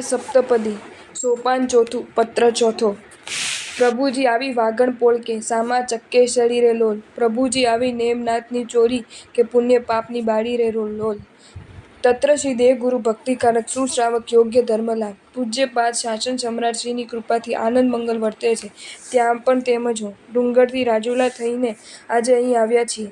સપ્તપદી, સોપાન ચોથું, પત્ર ચોથો। પ્રભુજી આવી વાગણ પોલકે, સામા ચક્કેસરી રે લોલ। પ્રભુજી આવી નેમનાથની ચોરી, કે પુણ્ય પાપની બાળી રે લોલ। તત્ર શ્રી દેવગુરુ ભક્તિકારક સુશ્રાવક યોગ્ય ધર્મલાભ। પૂજ્યપાદ શાસન સમ્રાટ શ્રીની કૃપાથી આનંદ મંગલ વર્તે છે, ત્યાં પણ તેમ જ હો। ડુંગરથી રાજુલા થઈને આજે અહીં આવ્યા છીએ।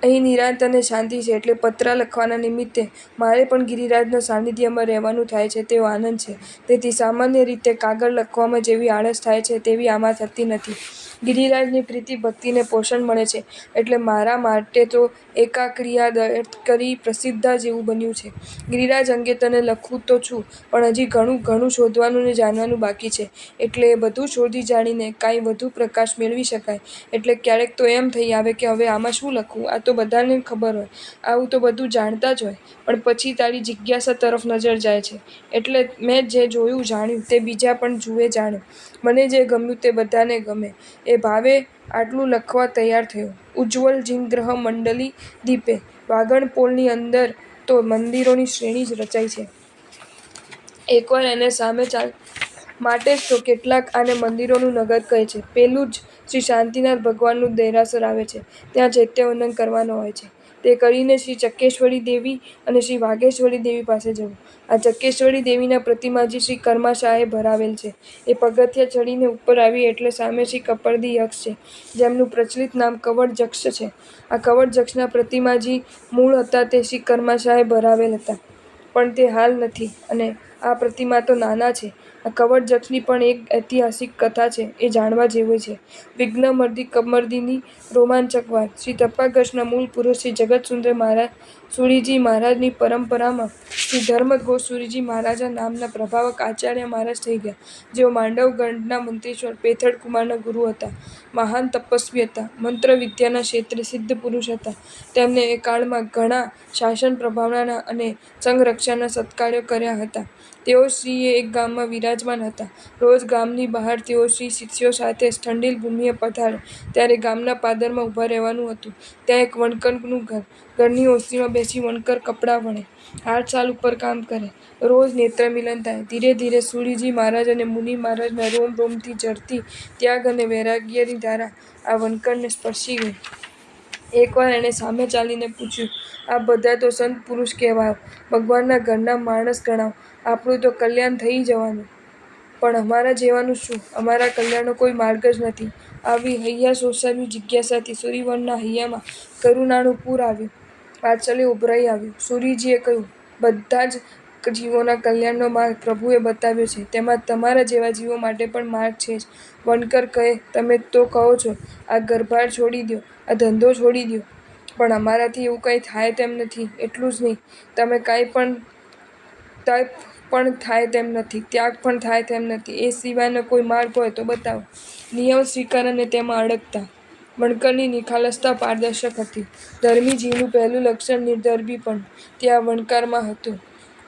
અહીં નિરાંત અને શાંતિ છે, એટલે પત્ર લખવાના નિમિત્તે મારે પણ ગિરિરાજના સાનિધ્યમાં રહેવાનું થાય છે, તેવો આનંદ છે। તેથી સામાન્ય રીતે કાગળ લખવામાં જેવી આળસ થાય છે, તેવી આમાં થતી નથી। ગિરિરાજની પ્રીતિ ભક્તિને પોષણ મળે છે, એટલે મારા માટે તો એકાક્રિયા દર્દ કરી પ્રસિદ્ધા જેવું બન્યું છે। ગિરિરાજ અંગે તને લખું તો છું, પણ હજી ઘણું ઘણું શોધવાનું ને જાણવાનું બાકી છે, એટલે એ બધું શોધી જાણીને કાંઈ વધુ પ્રકાશ મેળવી શકાય। એટલે ક્યારેક તો એમ થઈ આવે કે હવે આમાં શું લખવું? આ તો બધાને ખબર હોય, આવું તો બધું જાણતા જ હોય, પણ પછી તારી જિજ્ઞાસા તરફ નજર જાય છે, એટલે મેં જે જોયું જાણ્યું તે બીજા પણ જુએ જાણે, મને જે ગમ્યું તે બધાને ગમે, એ ભાવે આટલું લખવા તૈયાર થયો। ઉજ્જવલ જીનગ્રહ મંડલી દીપે, વાગણ પોલની અંદર તો મંદિરોની શ્રેણી જ રચાઈ છે। એકવાર એને સામે માટે જ તો કેટલાક આને મંદિરોનું નગર કહે છે। પેલું જ શ્રી શાંતિનાથ ભગવાનનું દેરાસર આવે છે, ત્યાં ચૈત્યવંદન કરવાનો હોય છે, તે કરીને શ્રી ચક્કેશ્વરી દેવી અને શ્રી વાગેશ્વરી દેવી પાસે જવું। આ ચક્કેશ્વરી દેવીના પ્રતિમાજી શ્રી કર્માશાહે ભરાવેલ છે। એ પગથિયાં ચડીને ઉપર આવીએ એટલે સામે શ્રી કપર્દી યક્ષ છે, જેમનું પ્રચલિત નામ કવડજક્ષ છે। આ કવડજક્ષના પ્રતિમાજી મૂળ હતા તે શ્રી કર્માશાહે ભરાવેલ હતા, પણ તે હાલ નથી, અને આ પ્રતિમા તો નાના છે। આ કવડજક્ષની પણ એક ઐતિહાસિક કથા છે, એ જાણવા જેવી છે। વિઘ્નમર્દી કમર્દિની રોમાંચક વાત। શ્રી તપાગર્ષના મૂળ પુરુષ શ્રી જગતસુંદર મહારાજ સુરીજી મહારાજની પરંપરામાં શ્રી ધર્મઘોષ સુરીજી મહારાજા નામના પ્રભાવક આચાર્ય મહારાજ થઈ ગયા, જેઓ માંડવગઢના મંત્રીશ્વર પેથડકુમારના ગુરુ હતા। મહાન તપસ્વી હતા, મંત્રવિદ્યાના ક્ષેત્રે સિદ્ધ પુરુષ હતા। તેમને એ કાળમાં ઘણા શાસન પ્રભાવના અને સંઘરક્ષાના સત્કાર્યો કર્યા હતા। તેઓ શ્રી એક ગામમાં વિરાજમાન હતા। રોજ ગામની બહાર તેઓ શ્રી શિષ્યો સાથે ઠંડીલ ભૂમિએ પધારે, ત્યારે ગામના પાદરમાં ઊભા રહેવાનું હતું। ત્યાં એક વણકરનું ઘર, ઘરની ઓસરીમાં બેસી વણકર કપડાં વણે, હાથશાળ ઉપર કામ કરે। રોજ નેત્રમિલન થાય। ધીરે ધીરે સુરીજી મહારાજ અને મુનિ મહારાજના રોમ રોમથી ઝરતી ત્યાગ અને વૈરાગ્યની ધારા આ વણકરને સ્પર્શી ગઈ। એકવાર એણે સામે ચાલીને પૂછ્યું, આપ બધા તો સંત પુરુષ કહેવાઓ, ભગવાનના ઘરના માણસ ગણાઓ, આપણું તો કલ્યાણ થઈ જવાનું, પણ અમારા જેવાનું શું? અમારા કલ્યાણનો કોઈ માર્ગ જ નથી। આવી હૈયા સોસાવ્યું જિજ્ઞાસાથી સૂરીવનના હૈયામાં કરુણાનું પૂર આવ્યું, વાત્સલ્ય ઉભરાઈ આવ્યું। સુરીજીએ કહ્યું, બધા જ જીવોના કલ્યાણનો માર્ગ પ્રભુએ બતાવ્યો છે, તેમાં તમારા જેવા જીવો માટે પણ માર્ગ છે જ। વણકર કહે, તમે તો કહો છો, આ ઘરબાર છોડી દ્યો, આ ધંધો છોડી દ્યો, પણ અમારાથી એવું કંઈ થાય તેમ નથી। એટલું જ નહીં, તમે કાંઈ પણ તપ પણ થાય તેમ નથી, ત્યાગ પણ થાય તેમ નથી, એ સિવાયનો કોઈ માર્ગ હોય તો બતાવો। નિયમ સ્વીકાર અને તેમાં અડગતા। વણકરની નિખાલસતા પારદર્શક હતી। ધર્મી જીવનું પહેલું લક્ષણ નિર્ધર્મીપણું તે આ વણકરમાં હતું।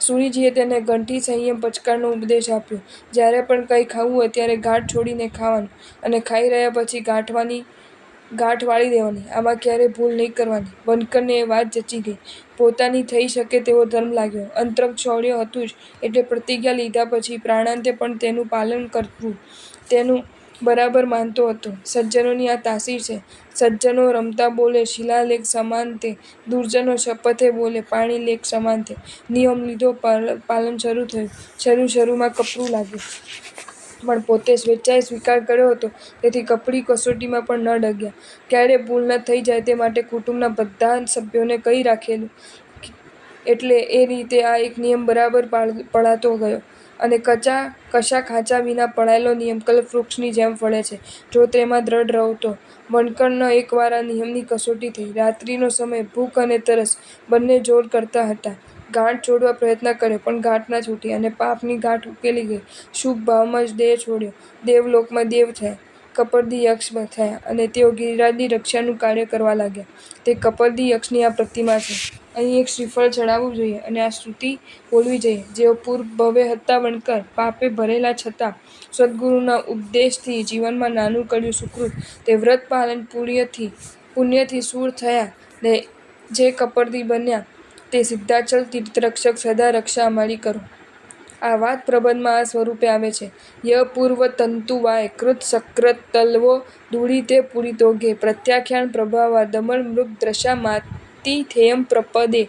સુરીજીએ તેને ઘંટી સંયમ પચકારનો ઉપદેશ આપ્યો। જ્યારે પણ કંઈ ખાવું હોય ત્યારે ગાંઠ છોડીને ખાવાનું, અને ખાઈ રહ્યા પછી ગાંઠ વાળી દેવાની, આમાં ક્યારેય ભૂલ નહીં કરવાની। વણકરને એ વાત જચી ગઈ, પોતાની થઈ શકે તેવો ધર્મ લાગ્યો। અંતરંગ શૌર્ય હતું જ, એટલે પ્રતિજ્ઞા લીધા પછી પ્રાણાંતે પણ તેનું પાલન કરવું તેનું બરાબર માનતો હતો। સજ્જનોની આ તાસીર છે। સજ્જનો રમતા બોલે શિલાલેખ સમાન તે, દુર્જનો શપથે બોલે પાણીલેખ સમાન તે। નિયમ લીધો, પાલન શરૂ થયું, શરૂમાં કપરું લાગ્યું, પણ પોતે સ્વેચ્છાએ સ્વીકાર કર્યો હતો, તેથી કપરી કસોટીમાં પણ ન ડગ્યા। ક્યારેય ભૂલ ન થઈ જાય તે માટે કુટુંબના બધા સભ્યોને કહી રાખેલું, એટલે એ રીતે આ એક નિયમ બરાબર પળાતો ગયો, અને કશા ખાંચા વિના પળાયેલો નિયમ કલ્પવૃક્ષની જેમ ફળે છે, જો તેમાં દ્રઢ રહો તો। વણકરનો એક વાર આ નિયમની કસોટી થઈ। રાત્રિનો સમય, ભૂખ અને તરસ બંને જોર કરતા હતા। ગાંઠ છોડવા પ્રયત્ન કર્યો, પણ ગાંઠ ના છૂટી, અને પાપની ગાંઠ ઉકેલી ગઈ। શુભ ભાવમાં જ દેહ છોડ્યો, દેવલોકમાં દેવ થયા, કપર્દી યક્ષ થયા, અને તેઓ ગિરિરાજની રક્ષાનું કાર્ય કરવા લાગ્યા। તે કપર્દી યક્ષની આ પ્રતિમા છે। અહીં એક શ્રીફળ ચડાવવું જોઈએ, અને આ સ્તુતિ બોલવી જોઈએ, જેઓ પૂર્વભવે હતા વણકર, પાપે ભરેલા છતાં સદ્ગુરુના ઉપદેશથી જીવનમાં નાનું કર્યું સુકૃત, તે વ્રત પાલન પુણ્યથી શૂર થયા, ને જે કપર્દી બન્યા, તે સિદ્ધાચલ તીર્થરક્ષક સદા રક્ષા અમારી કરો। આ વાત પ્રબંધમાં આ સ્વરૂપે આવે છે: ય પૂર્વ તંતુવાય કૃત સક્રત તલ્વો દુડિતે પુરિતોઘે પ્રત્યાખ્યાન પ્રભાવા દમન મૃગ દ્રશા માતિથેયં પ્રપદે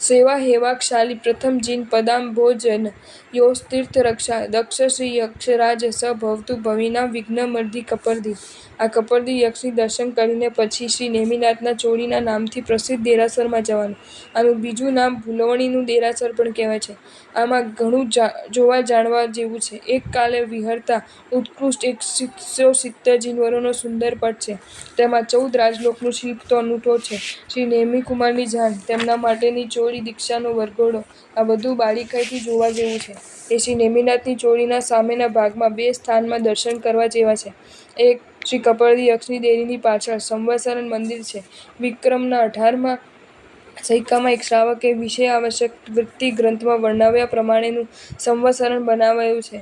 સેવા હેવાક્ષાલી પ્રથમ જીન પદામ ભોજન યોસ્તીર્થ રક્ષા દક્ષ શ્રી યક્ષરાજ સ ભવતુ ભવિના વિઘ્નમર્ધિ કપર્ધિ. આ કપર્ધિ યક્ષની દર્શન કરીને પછી શ્રી નેમિનાથના ચોળીના નામથી પ્રસિદ્ધ દેરાસરમાં જવાનું. આનું બીજું નામ ભૂલવણીનું દેરાસર પણ કહેવાય છે. આમાં ઘણું જોવા જાણવા જેવું છે. એક કાલે વિહરતા ઉત્કૃષ્ટ 170 જીનવરોનો સુંદર પટ છે. તેમાં 14 રાજલોકનું શિલ્પ તો અનૂઠો છે. શ્રી નેમિકુમારની જાન, તેમના માટેની ચોળી, દીક્ષાનો વરઘોડો, આ બધું બારીકાઈથી જોવા જેવું છે. તે શ્રી નેમિનાથની ચોળીના સામેના ભાગમાં 2 સ્થાનમાં દર્શન કરવા જેવા છે. એક, શ્રી કપર્ધિ યક્ષની દેરીની પાછળ સંવત્સરણ મંદિર છે. વિક્રમના 18મા સૈકામાં એક શ્રાવકે વિષયાવશ્યક વૃત્તિ ગ્રંથમાં વર્ણવ્યા પ્રમાણેનું સંવત્સરણ બનાવાયું છે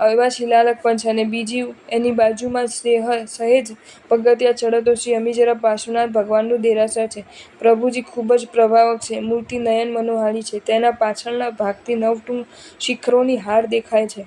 એવા શિલાલેખ પણ છે. અને બીજી, એની બાજુમાં સહેજ પગથિયાં ચઢો તો શ્રી અમીજરા પાર્શ્વનાથ ભગવાનનું દેરાસર છે. પ્રભુજી ખૂબ જ પ્રભાવક છે. મૂર્તિ નયન મનોહારી છે. તેના પાછળના ભાગથી 9 શિખરોની હાર દેખાય છે.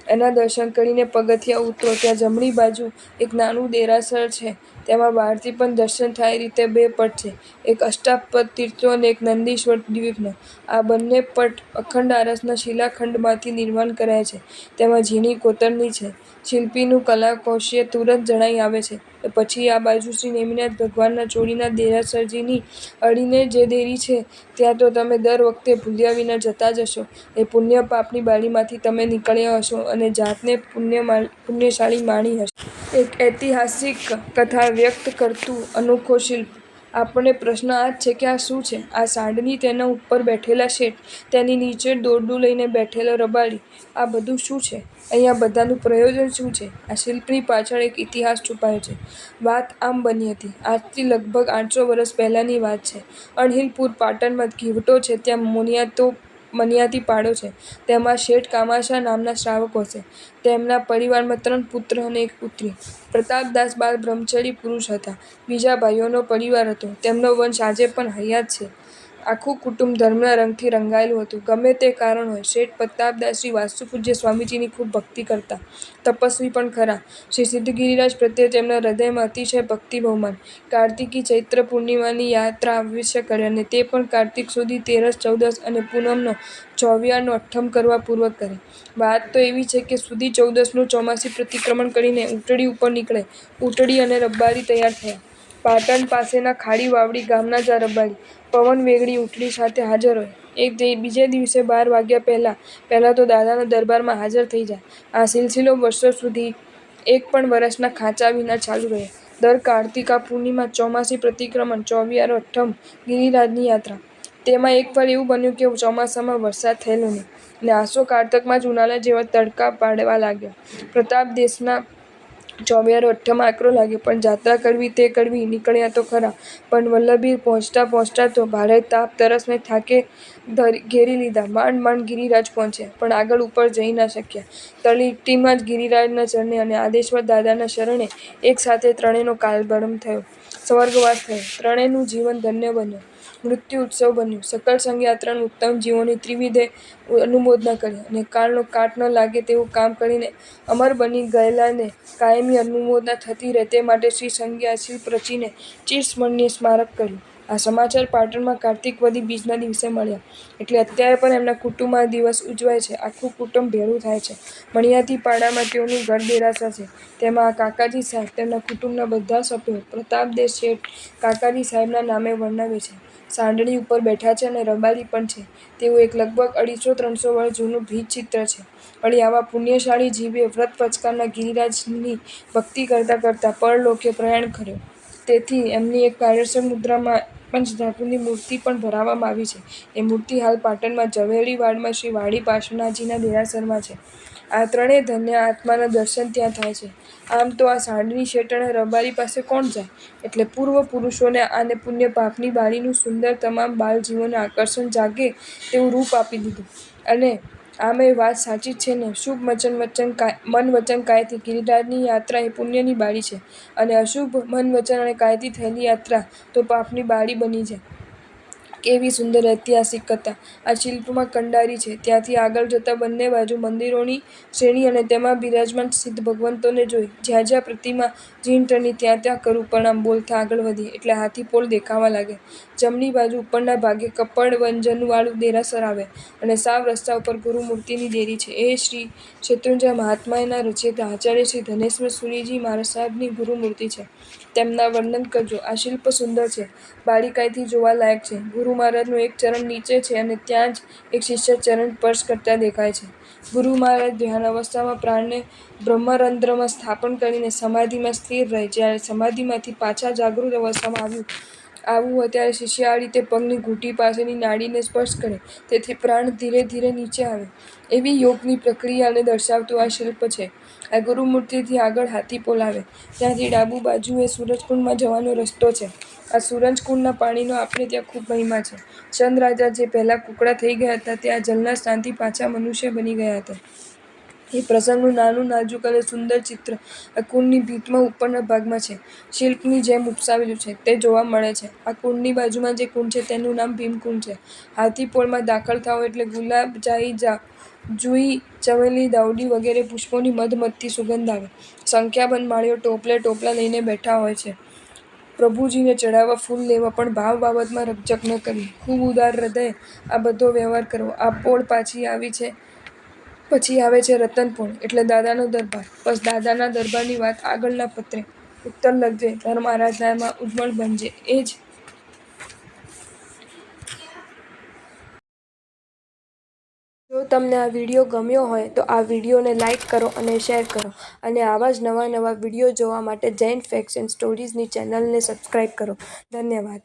એના દર્શન કરીને પગથિયાં ઉતરો ત્યાં જમણી બાજુ એક નાનું દેરાસર છે. તેમાં બહારથી પણ દર્શન થાય એ રીતે 2 પટ છે, એક અષ્ટાપદ તીર્થનો અને એક નંદીશ્વર દ્વીપનો. આ બંને પટ અખંડ આરસના શિલાખંડમાંથી નિર્માણ કરાયા છે. તેમાં ઝીણી કોતરણી છે. શિલ્પીનું કલાકૌશલ્ય તુરંત જણાઈ આવે છે. પછી આ બાજુ શ્રી નેમિનાથ ભગવાનના ચોળીના દેરાસરજીની અડીને જે દેરી છે ત્યાં તો તમે દર વખતે ભૂલ્યા વિના જતા જ હશો. એ પુણ્ય પાપની બારીમાંથી તમે નીકળ્યા હશો અને જાતને પુણ્યશાળી માણી હશો. એક ઐતિહાસિક કથા વ્યક્ત કરતું અનોખું શિલ્પ. આપણને પ્રશ્ન આ જ છે કે આ શું છે? આ સાંઢણી, તેના ઉપર બેઠેલા શેઠ, તેની નીચે દોરડું લઈને બેઠેલો રબારી, આ બધું શું છે? અહીંયા બધાનું પ્રયોજન શું છે? આ શિલ્પની પાછળ એક ઇતિહાસ છુપાયો છે. વાત આમ બની હતી. આજથી લગભગ 800 વર્ષ પહેલાંની વાત છે. અણહિલપુર પાટણમાં ઘીવટો છે ત્યાં મનિયાતી પાડો છે. તેમાં શેઠ કામાશા નામના શ્રાવકો છે. તેમના પરિવારમાં 3 પુત્ર અને 1 પુત્રી. પ્રતાપદાસ બાળ બ્રહ્મચરી પુરુષ હતા. બીજા ભાઈઓનો પરિવાર હતો. તેમનો વંશ આજે પણ હયાત છે. આખું કુટુંબ ધર્મના રંગથી રંગાયેલું હતું. ગમે તે કારણ હોય, શેઠ પ્રતાપદાસ શ્રી વાસુપૂજ્ય સ્વામીજીની ખૂબ ભક્તિ કરતા. તપસ્વી પણ ખરા. શ્રી સિદ્ધગિરિરાજ પ્રત્યે તેમના હૃદયમાં અતિશય ભક્તિ બહુમાન. કાર્તિકી ચૈત્ર પૂર્ણિમાની યાત્રા અવશ્ય કરે અને તે પણ કાર્તિક સુધી, તેરસ, ચૌદસ અને પૂનમનો ચોવિયારનો અઠ્ઠમ કરવા પૂર્વક કરે. વાત તો એવી છે કે સુદી ચૌદસનું ચોમાસી પ્રતિક્રમણ કરીને ઉટડી ઉપર નીકળે. ઉટડી અને રબારી તૈયાર થયા. પાટણ પાસેના ખાડી વાવડી ગામના જ આ રબારી, પવન વેગળી ઉટડી સાથે હાજર હોય. બીજે દિવસે 12 વાગ્યા પહેલાં તો દાદાના દરબારમાં હાજર થઈ જાય. આ સિલસિલો વર્ષો સુધી, એક પણ વરસના ખાંચા વિના ચાલુ રહ્યો. દર કાર્તિકા પૂર્ણિમા, ચોમાસી પ્રતિક્રમણ, ચોવિયારો, અઠ્ઠમ, ગિરિરાજની યાત્રા. તેમાં એક વાર એવું બન્યું કે ચોમાસામાં વરસાદ થયેલો નહીં અને આસો કારતકમાં જ ઉનાળા જેવા તડકા પાડવા લાગ્યો. પ્રતાપદેશના ચોવિયારો અઠ્ઠમ આકરો લાગ્યો, પણ જાત્રા કરવી તે કરવી, નીકળ્યા તો ખરા, પણ વલ્લભીર પહોંચતા તો ભારે તાપ તરસને થાકે ઘેરી લીધા. માંડ ગિરિરાજ પહોંચ્યા, પણ આગળ ઉપર જઈ ના શક્યા. તળેટીમાં જ ગિરિરાજના ચરણે અને આદેશ્વર દાદાના શરણે એક સાથે ત્રણેયનો કાલબ્રહ્મ થયો, સ્વર્ગવાસ થયો. ત્રણેયનું જીવન ધન્ય બન્યું, મૃત્યુ ઉત્સવ બન્યું. સકળ સંઘયાત્રાનું ઉત્તમ જીવોની ત્રિવિધે અનુમોદના કરી અને કાળનો કાંટ ન લાગે તેવું કામ કરીને અમર બની ગયેલાને કાયમી અનુમોદના થતી રહે તે માટે શ્રી સંઘે શિલ્પ રચીને ચિરસ્મરણીય સ્મારક કર્યું. આ સમાચાર પાટણમાં કાર્તિક વદી બીજના દિવસે મળ્યા. એટલે અત્યારે પણ એમના કુટુંબમાં આ દિવસ ઉજવાય છે. આખું કુટુંબ ભેળું થાય છે. મણિયાતી પાડામાં તેઓનું ઘર દેરાસર છે. તેમાં આ કાકાજી સાહેબ, તેમના કુટુંબના બધા સભ્યો પ્રતાપદેશ શેઠ કાકાજી સાહેબના નામે વર્ણવે છે. સાંઢણી ઉપર બેઠા છે અને રબારી પણ છે. તેવું એક લગભગ 250-300 વર્ષ જૂનું ભીંતચિત્ર છે. વળી આવા પુણ્યશાળી જીવે વ્રત પચકારનાર ગિરિરાજની ભક્તિ કરતાં કરતાં પરલોકે પ્રયાણ કર્યું. તેથી એમની એક કાયસ્થ મુદ્રામાં પંચધાતુની મૂર્તિ પણ ધરાવવામાં આવી છે. એ મૂર્તિ હાલ પાટણમાં ઝવેરી વાડમાં શ્રી વાડી પાર્શ્વનાથજીના દેરાસરમાં છે. આ ત્રણેય ધન્ય આત્માના દર્શન ત્યાં થાય છે. આમ તો આ સાંઢણી શેઠ અને રબારી પાસે કોણ જાય? એટલે પૂર્વ પુરુષોને આને પુણ્ય પાપની બારીનું સુંદર તમામ બાલજીવોને આકર્ષણ જાગે તેવું રૂપ આપી દીધું. અને આમેય વાત સાચી જ છે ને! શુભ મન વચન કાયથી ગિરિરાજની યાત્રા એ પુણ્યની બારી છે અને અશુભ મન વચન અને કાયથી થયેલી યાત્રા તો પાપની બારી બની જાય. કેવી સુંદર ઐતિહાસિક કથા! આ શિલ્પમાં કંડારી છે. ત્યાંથી આગળ જતાં બંને બાજુ મંદિરોની શ્રેણી અને તેમાં બિરાજમાન સિદ્ધ ભગવંતોને જોઈ. જ્યાં જ્યાં પ્રતિમા જીણ ટળી ત્યાં ત્યાં કરું પ્રણામ બોલતા આગળ વધીએ એટલે હાથીપોલ દેખાવા લાગે. જમણી બાજુ ઉપરના ભાગે કપડવંજનવાળું દેરાસર આવે અને સાવ રસ્તા ઉપર ગુરુમૂર્તિની દેરી છે. એ શ્રી શેત્રુંજય મહાત્મ્યના રચયિતા આચાર્ય શ્રી ધનેશ્વર સૂરીજી મહારાજ સાહેબની ગુરુમૂર્તિ છે. તેમના વર્ણન કરજો. આ શિલ્પ સુંદર છે. બારીકાઈથી જોવા લાયક છે. ગુરુ મહારાજનું એક ચરણ નીચે છે અને ત્યાં જ એક શિષ્ય ચરણ સ્પર્શ કરતા દેખાય છે. ગુરુ મહારાજ ધ્યાન અવસ્થામાં પ્રાણને બ્રહ્મરંધ્રમાં સ્થાપન કરીને સમાધિમાં સ્થિર રહે. જ્યારે સમાધિમાંથી પાછા જાગૃત અવસ્થામાં આવવું હોય ત્યારે શિષ્ય આ રીતે પગની ઘૂંટી પાસેની નાડીને સ્પર્શ કરે. તેથી પ્રાણ ધીરે ધીરે નીચે આવે. એવી યોગની પ્રક્રિયાને દર્શાવતું આ શિલ્પ છે. આ ગુરુમૂર્તિથી આગળ હાથીપોલ આવે. ત્યાંથી ડાબુ બાજુએ સૂરજકુંડમાં જવાનો રસ્તો છે. આ સૂરજકુંડના પાણીનો આપણે ત્યાં ખૂબ મહિમા છે. ચંદ રાજા જે પહેલાં કુકડા થઈ ગયા હતા તે આ જલના સ્નાનથી પાછા મનુષ્ય બની ગયા હતા. એ પ્રસંગનું નાનું નાજુક અને સુંદર ચિત્ર આ કુંડની ભીંતમાં ઉપરના ભાગમાં છે. શિલ્પની જેમ ઉપસાવેલું છે તે જોવા મળે છે. આ કુંડની બાજુમાં જે કુંડ છે તેનું નામ ભીમકુંડ છે. હાથીપોલમાં દાખલ થાઓ એટલે ગુલાબ, જાઈ, જુઈ, ચમેલી, દાઉડી વગેરે પુષ્પોની મધમધતી સુગંધ આવે. સંખ્યાબંધ માળીઓ ટોપલે ટોપલા લઈને બેઠા હોય છે. પ્રભુજીને ચડાવવા ફૂલ લેવા પણ ભાવ બાબતમાં રકઝક ન કરવી. ખૂબ ઉદાર હૃદયે આ બધો વ્યવહાર કરવો. આ પોળ પછી આવે છે રતનપોળ એટલે દાદાનો દરબાર. બસ દાદાના દરબારની વાત આગળના પત્રે. ઉત્તર લખજે. ધર્મ આરાધનામાં ઉજ્જવળ બનજે. એ જ જો તમને આ વિડીયો ગમ્યો હોય તો આ વિડીયોને લાઇક કરો અને શેર કરો અને આવા જ નવા નવા વિડીયો જોવા માટે જૈન ફેક્ટ્સ એન્ડ સ્ટોરીઝની ચેનલને સબસ્ક્રાઈબ કરો. ધન્યવાદ.